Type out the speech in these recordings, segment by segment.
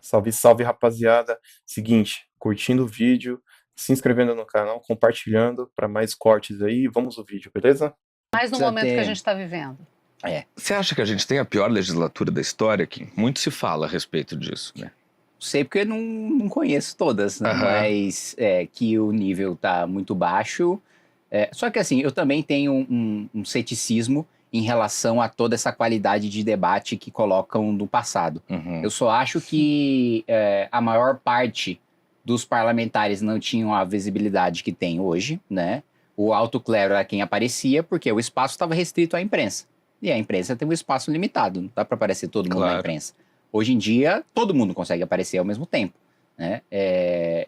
Salve, salve, rapaziada. Seguinte, curtindo o vídeo, se inscrevendo no canal, compartilhando para mais cortes aí. Vamos ao vídeo, beleza? Mais no Precisa momento que a ter- gente está vivendo. Você acha que a gente tem a pior legislatura da história aqui? Muito se fala a respeito disso, né? Sei porque não conheço todas, né? Aham. Mas que o nível tá muito baixo. Só que assim, eu também tenho um ceticismo em relação a toda essa qualidade de debate que colocam no passado. Uhum. Eu só acho que a maior parte dos parlamentares não tinham a visibilidade que tem hoje, né? O alto clero era quem aparecia, porque o espaço estava restrito à imprensa. E a imprensa tem um espaço limitado, não dá para aparecer todo mundo na Claro. imprensa. Hoje em dia, todo mundo consegue aparecer ao mesmo tempo, né?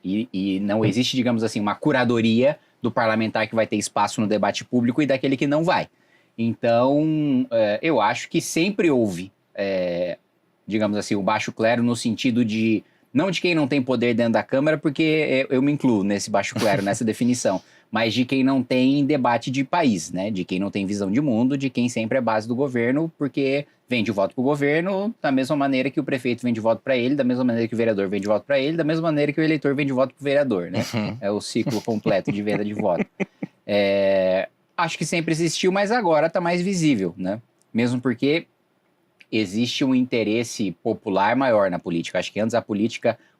E não existe, digamos assim, uma curadoria do parlamentar que vai ter espaço no debate público e daquele que não vai. Então, eu acho que sempre houve, digamos assim, o baixo clero no sentido de, não de quem não tem poder dentro da Câmara, porque eu me incluo nesse baixo clero, nessa definição, mas de quem não tem debate de país, né? De quem não tem visão de mundo, de quem sempre é base do governo, porque vende o voto pro governo da mesma maneira que o prefeito vende voto para ele, da mesma maneira que o vereador vende voto para ele, da mesma maneira que o eleitor vende voto pro vereador, né? Uhum. É o ciclo completo de venda de voto. Acho que sempre existiu, mas agora está mais visível, né? Mesmo porque existe um interesse popular maior na política. Acho que antes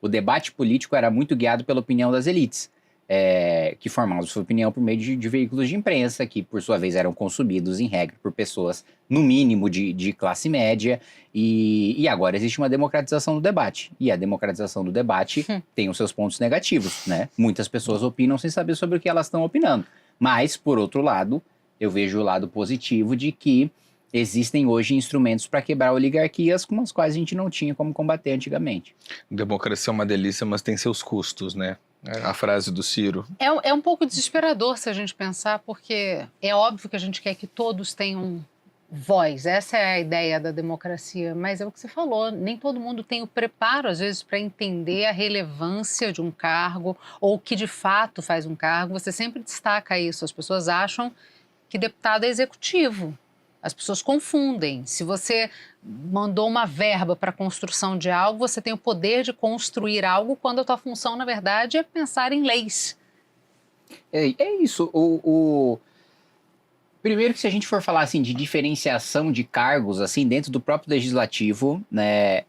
o debate político era muito guiado pela opinião das elites, que formavam sua opinião por meio de veículos de imprensa, que por sua vez eram consumidos em regra por pessoas, no mínimo, de classe média, e agora existe uma democratização do debate. E a democratização do debate tem os seus pontos negativos, né? Muitas pessoas opinam sem saber sobre o que elas estão opinando. Mas, por outro lado, eu vejo o lado positivo de que existem hoje instrumentos para quebrar oligarquias com as quais a gente não tinha como combater antigamente. Democracia é uma delícia, mas tem seus custos, né? A frase do Ciro. É um pouco desesperador se a gente pensar, porque é óbvio que a gente quer que todos tenham voz. Essa é a ideia da democracia, mas é o que você falou, nem todo mundo tem o preparo, às vezes, para entender a relevância de um cargo ou o que de fato faz um cargo. Você sempre destaca isso, as pessoas acham que deputado é executivo. As pessoas confundem. Se você mandou uma verba para a construção de algo, você tem o poder de construir algo, quando a tua função, na verdade, é pensar em leis. É isso. Primeiro que se a gente for falar assim de diferenciação de cargos assim dentro do próprio legislativo, né,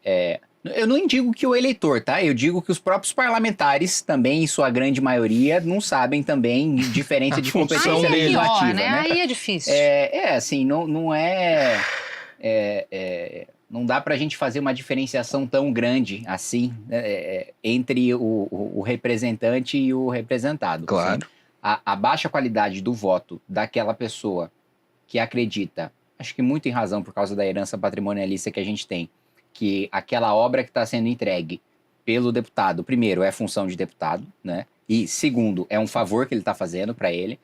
eu não digo que o eleitor, tá? Eu digo que os próprios parlamentares também, em sua grande maioria, não sabem também diferença de competência função Aí é legislativa, pior, né? né? Aí é difícil. Assim, não dá pra gente fazer uma diferenciação tão grande assim, né, entre o representante e o representado. Claro. A baixa qualidade do voto daquela pessoa que acredita, acho que muito em razão por causa da herança patrimonialista que a gente tem, que aquela obra que está sendo entregue pelo deputado, primeiro, é função de deputado, né? E segundo, é um favor que ele está fazendo para ele,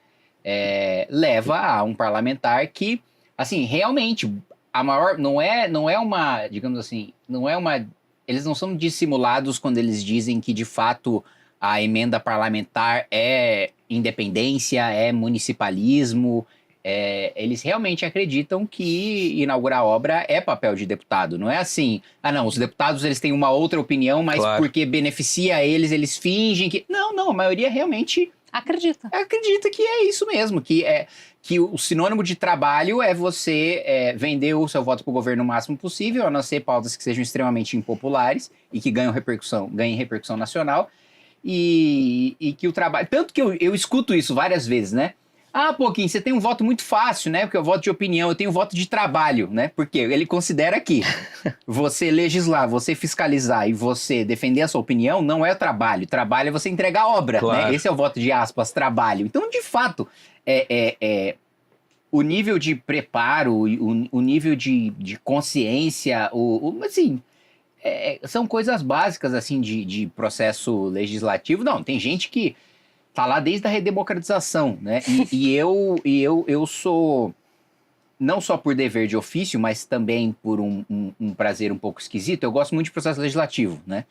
leva a um parlamentar que, assim, realmente, a maior, não é uma, digamos assim, eles não são dissimulados quando eles dizem que, de fato, a emenda parlamentar é independência, é municipalismo. Eles realmente acreditam que inaugurar obra é papel de deputado. Não é assim, não, os deputados eles têm uma outra opinião, mas Claro. porque beneficia eles, eles fingem que... Não, a maioria realmente Acredita. acredita que é isso mesmo, que o sinônimo de trabalho é você vender o seu voto para o governo o máximo possível, a não ser pautas que sejam extremamente impopulares e que ganhem repercussão nacional, e que o trabalho... Tanto que eu escuto isso várias vezes, né? Pouquinho, você tem um voto muito fácil, né? Porque é o voto de opinião, eu tenho voto de trabalho, né? Porque ele considera que você legislar, você fiscalizar e você defender a sua opinião não é trabalho. Trabalho é você entregar a obra, Claro. né? Esse é o voto de aspas, trabalho. Então, de fato, o nível de preparo, o nível de consciência, assim... são coisas básicas, assim, de processo legislativo. Não, tem gente que tá lá desde a redemocratização, né? E eu sou, não só por dever de ofício, mas também por um prazer um pouco esquisito, eu gosto muito de processo legislativo, né?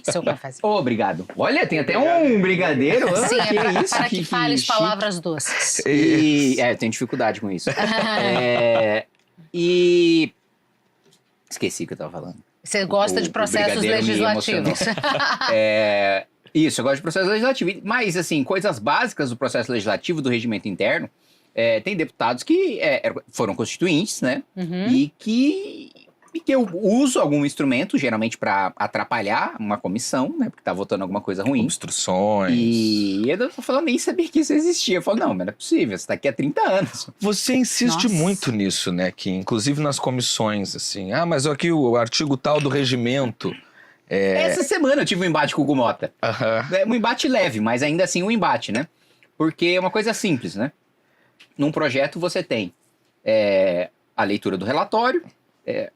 Seu pai faz. Obrigado. Olha, tem até um brigadeiro. Sim, que para isso, que fales chique. palavras doces. Eu tenho dificuldade com isso. E... Esqueci o que eu tava falando. Você gosta de o processos brigadeiro me legislativos. Isso, eu gosto de processo legislativo. Mas, assim, coisas básicas do processo legislativo, do regimento interno, tem deputados que foram constituintes, né? Uhum. E que eu uso algum instrumento, geralmente para atrapalhar uma comissão, né? Porque tá votando alguma coisa ruim. Obstruções. E eu tô falando, nem sabia que isso existia. Eu falo, não, mas não é possível, você tá aqui há 30 anos. Você insiste Nossa. muito nisso, né? Que inclusive nas comissões, assim. Mas aqui o artigo tal do regimento. Essa semana eu tive um embate com o Hugo Mota. Aham. É um embate leve, mas ainda assim um embate, né? Porque é uma coisa simples, né? Num projeto você tem a leitura do relatório,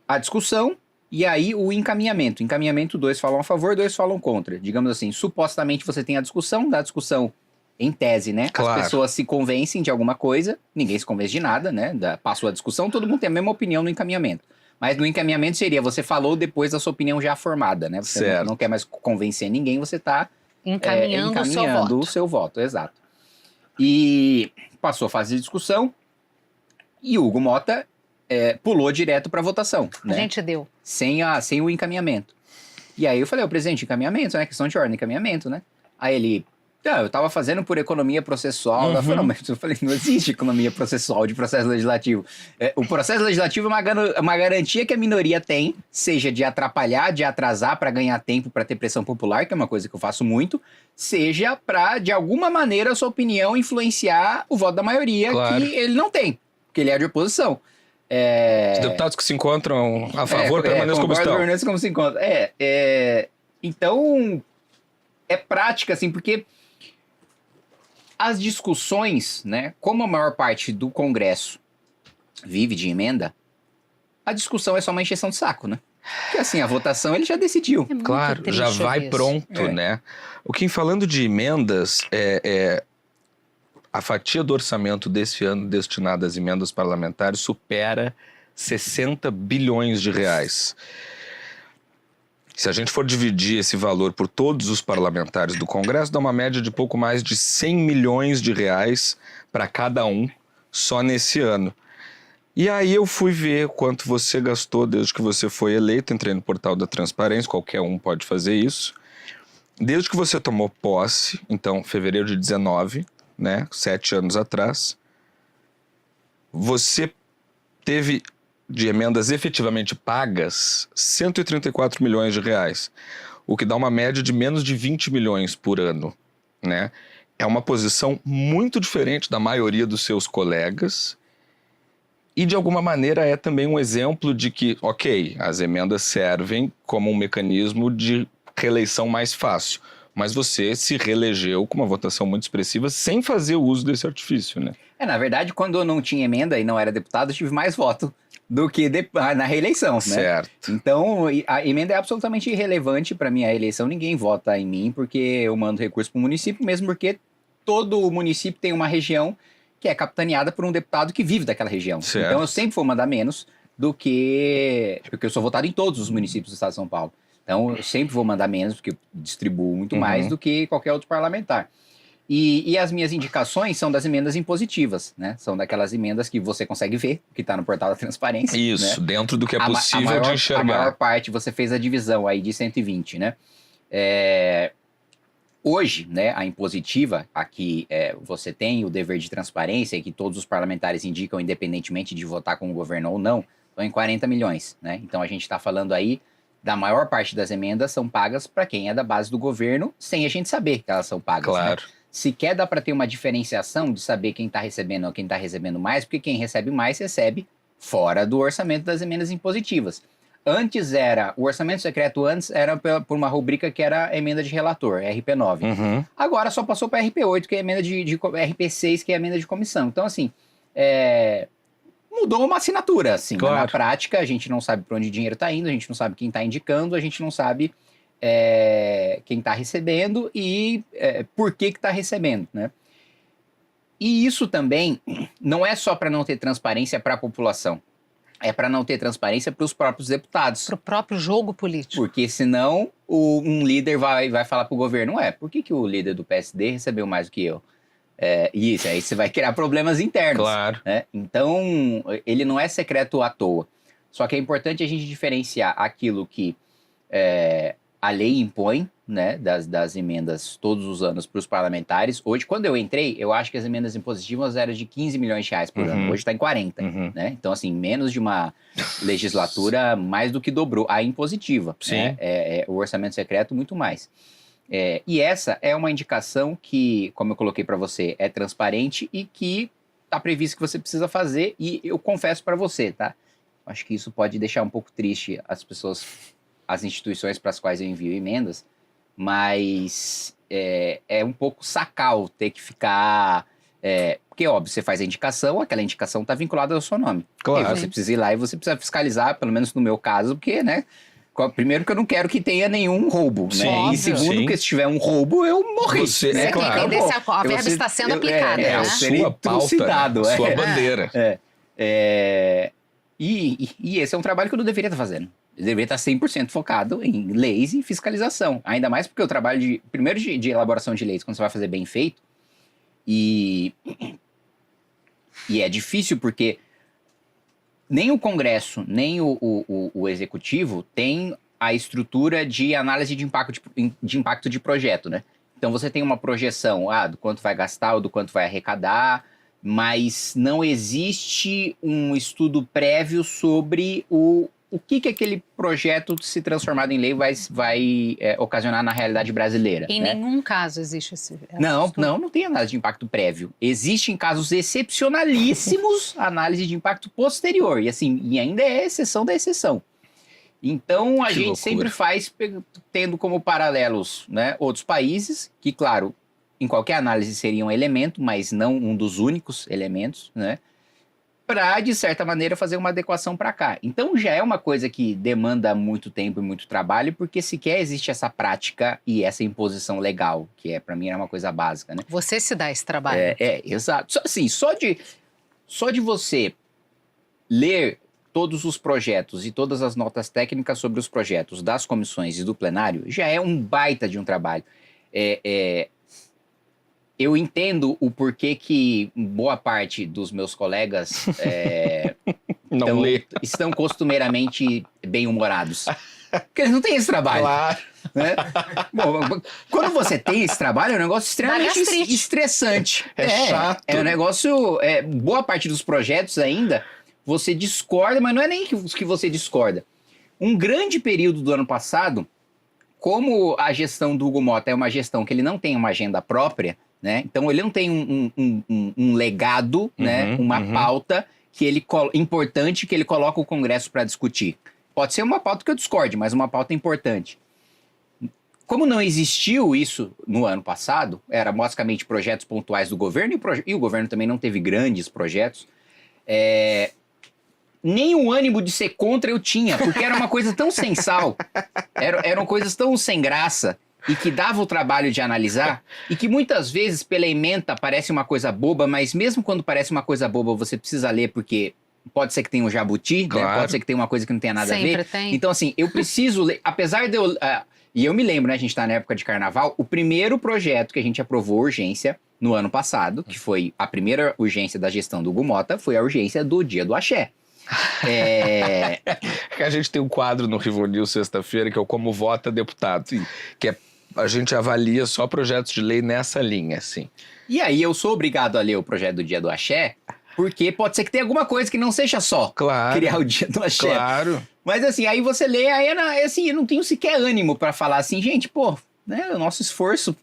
a discussão e aí o encaminhamento. Encaminhamento, 2 falam a favor, 2 falam contra. Digamos assim, supostamente você tem a discussão, da discussão em tese, né? Claro. As pessoas se convencem de alguma coisa, ninguém se convence de nada, né? Passou a discussão, todo mundo tem a mesma opinião no encaminhamento. Mas no encaminhamento seria, você falou depois da sua opinião já formada, né? Você Certo. não quer mais convencer ninguém, você está Encaminhando o seu voto, exato. E passou a fase de discussão e o Hugo Mota pulou direto para votação, A né? gente deu. Sem o encaminhamento. E aí eu falei, presidente, encaminhamento, né? Questão de ordem, encaminhamento, né? Aí ele, eu tava fazendo por economia processual. Eu falei, não existe economia processual de processo legislativo. O processo legislativo é uma garantia que a minoria tem, seja de atrapalhar, de atrasar para ganhar tempo, para ter pressão popular, que é uma coisa que eu faço muito, seja para, de alguma maneira, a sua opinião influenciar o voto da maioria, Claro. que ele não tem, porque ele é de oposição. Os deputados que se encontram a favor permaneçam como estão. Permaneçam como se encontram. Então, é prática, assim, porque as discussões, né, como a maior parte do Congresso vive de emenda, a discussão é só uma encheção de saco, né? Porque assim, a votação ele já decidiu. É muito Claro, triste já vai ouvir isso. pronto, né? O que, falando de emendas, a fatia do orçamento desse ano destinada às emendas parlamentares supera 60 bilhões de reais. Se a gente for dividir esse valor por todos os parlamentares do Congresso, dá uma média de pouco mais de 100 milhões de reais para cada um, só nesse ano. E aí eu fui ver quanto você gastou desde que você foi eleito, entrei no portal da Transparência, qualquer um pode fazer isso. Desde que você tomou posse, então, fevereiro de 19, né, 7 anos atrás, você teve de emendas efetivamente pagas 134 milhões de reais, o que dá uma média de menos de 20 milhões por ano, né? É uma posição muito diferente da maioria dos seus colegas e, de alguma maneira, é também um exemplo de que, ok, as emendas servem como um mecanismo de reeleição mais fácil, mas você se reelegeu com uma votação muito expressiva sem fazer o uso desse artifício, né? Na verdade, quando eu não tinha emenda e não era deputado, eu tive mais voto do que na reeleição, né? Certo. Então, a emenda é absolutamente irrelevante para minha eleição. Ninguém vota em mim porque eu mando recurso para o município, mesmo porque todo município tem uma região que é capitaneada por um deputado que vive daquela região. Certo. Então, eu sempre vou mandar menos do que... Porque eu sou votado em todos os municípios do estado de São Paulo. Então, eu sempre vou mandar menos, porque eu distribuo muito mais do que qualquer outro parlamentar. E as minhas indicações são das emendas impositivas, né? São daquelas emendas que você consegue ver, que está no portal da Transparência. Isso, né? dentro do que é possível de enxergar. A maior parte, você fez a divisão aí de 120, né? Hoje, né, a impositiva, aqui você tem o dever de transparência, que todos os parlamentares indicam, independentemente de votar com o governo ou não, estão em 40 milhões, né? Então a gente está falando aí da maior parte das emendas são pagas para quem é da base do governo, sem a gente saber que elas são pagas. Claro. Né? Sequer dá para ter uma diferenciação de saber quem está recebendo ou quem está recebendo mais, porque quem recebe mais recebe fora do orçamento das emendas impositivas. O orçamento secreto era por uma rubrica que era a emenda de relator, RP9. Agora só passou para RP8, que é a emenda RP6, que é a emenda de comissão. Então, assim, mudou uma assinatura, assim. Claro. Na prática, a gente não sabe para onde o dinheiro está indo, a gente não sabe quem está indicando, a gente não sabe quem está recebendo e por que está recebendo, né? E isso também não é só para não ter transparência para a população, é para não ter transparência para os próprios deputados. Para o próprio jogo político. Porque senão um líder vai falar para o governo, por que o líder do PSD recebeu mais do que eu? Aí você vai criar problemas internos. Claro. Né? Então, ele não é secreto à toa. Só que é importante a gente diferenciar aquilo que a lei impõe, né, das emendas todos os anos para os parlamentares. Hoje, quando eu entrei, eu acho que as emendas impositivas eram de 15 milhões de reais por ano. Hoje está em 40, né? Então, assim, menos de uma legislatura, mais do que dobrou. A impositiva, né? O orçamento secreto, muito mais. E essa é uma indicação que, como eu coloquei para você, é transparente e que está previsto que você precisa fazer. E eu confesso para você, tá? Acho que isso pode deixar um pouco triste as pessoas, as instituições para as quais eu envio emendas, mas é um pouco sacal ter que ficar... porque, óbvio, você faz a indicação, aquela indicação está vinculada ao seu nome. Claro. E você precisa ir lá e você precisa fiscalizar, pelo menos no meu caso, porque, né? Primeiro que eu não quero que tenha nenhum roubo, Sim, né? E segundo sim. que se tiver um roubo, eu morri. Você- né? é claro. Entender se a verba está sendo aplicada, É né? a Seria sua pauta, trucidado, a sua bandeira. E esse é um trabalho que eu não deveria estar fazendo. Eu deveria estar 100% focado em leis e fiscalização. Ainda mais porque o trabalho primeiro de elaboração de leis, quando você vai fazer bem feito, e é difícil porque nem o Congresso, nem o Executivo tem a estrutura de análise de impacto de projeto, né? Então você tem uma projeção do quanto vai gastar ou do quanto vai arrecadar, mas não existe um estudo prévio sobre o que aquele projeto, se transformado em lei, vai ocasionar na realidade brasileira. Em né? nenhum caso existe esse Não estudo. tem análise de impacto prévio. Existe em casos excepcionalíssimos análise de impacto posterior. E ainda é exceção da exceção. Então, a Que gente loucura. sempre faz tendo como paralelos, né, outros países, que, claro, em qualquer análise seriam um elemento, mas não um dos únicos elementos, né? Para, de certa maneira, fazer uma adequação para cá. Então, já é uma coisa que demanda muito tempo e muito trabalho, porque sequer existe essa prática e essa imposição legal, que para mim era uma coisa básica, né? Você se dá esse trabalho. Exato. Só de você ler todos os projetos e todas as notas técnicas sobre os projetos das comissões e do plenário, já é um baita de um trabalho. Eu entendo o porquê que boa parte dos meus colegas Não lê. estão costumeiramente bem-humorados. Porque eles não têm esse trabalho. Claro. Né? Bom, quando você tem esse trabalho, é um negócio extremamente gastrite. estressante. É chato. É um negócio... boa parte dos projetos ainda, você discorda, mas não é nem os que você discorda. Um grande período do ano passado, como a gestão do Hugo Mota é uma gestão que ele não tem uma agenda própria, né? Então ele não tem um legado, né? Uma pauta que importante que ele coloca o Congresso para discutir. Pode ser uma pauta que eu discorde, mas uma pauta importante. Como não existiu isso no ano passado, era basicamente projetos pontuais do governo, e o governo também não teve grandes projetos, nem o ânimo de ser contra eu tinha, porque era uma coisa tão sem sal, eram coisas tão sem graça, e que dava o trabalho de analisar, e que muitas vezes pela ementa parece uma coisa boba, mas mesmo quando parece uma coisa boba, você precisa ler, porque pode ser que tenha um jabuti, Claro. né? Pode ser que tenha uma coisa que não tenha nada a Sempre ver. tem. Então, assim, eu preciso ler, apesar de eu... e eu me lembro, né, a gente tá na época de carnaval, o primeiro projeto que a gente aprovou urgência no ano passado, que foi a primeira urgência da gestão do Hugo Mota, foi a urgência do Dia do Axé. A gente tem um quadro no Rivonews sexta-feira que é o Como Vota Deputado, que a gente avalia só projetos de lei nessa linha, assim. E aí eu sou obrigado a ler o projeto do Dia do Axé, porque pode ser que tenha alguma coisa que não seja só Claro. criar o Dia do Axé. Claro. Mas assim, aí você lê, assim, eu não tenho sequer ânimo pra falar assim, gente, né, o nosso esforço,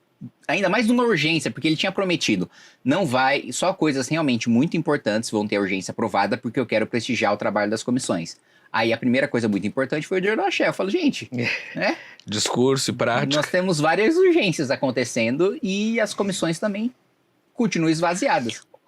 ainda mais numa urgência, porque ele tinha prometido, não vai, só coisas realmente muito importantes vão ter urgência aprovada, porque eu quero prestigiar o trabalho das comissões. Aí a primeira coisa muito importante foi o Dia do Axé. Eu falo, gente, né? Discurso e prática. Nós temos várias urgências acontecendo e as comissões também continuam esvaziadas.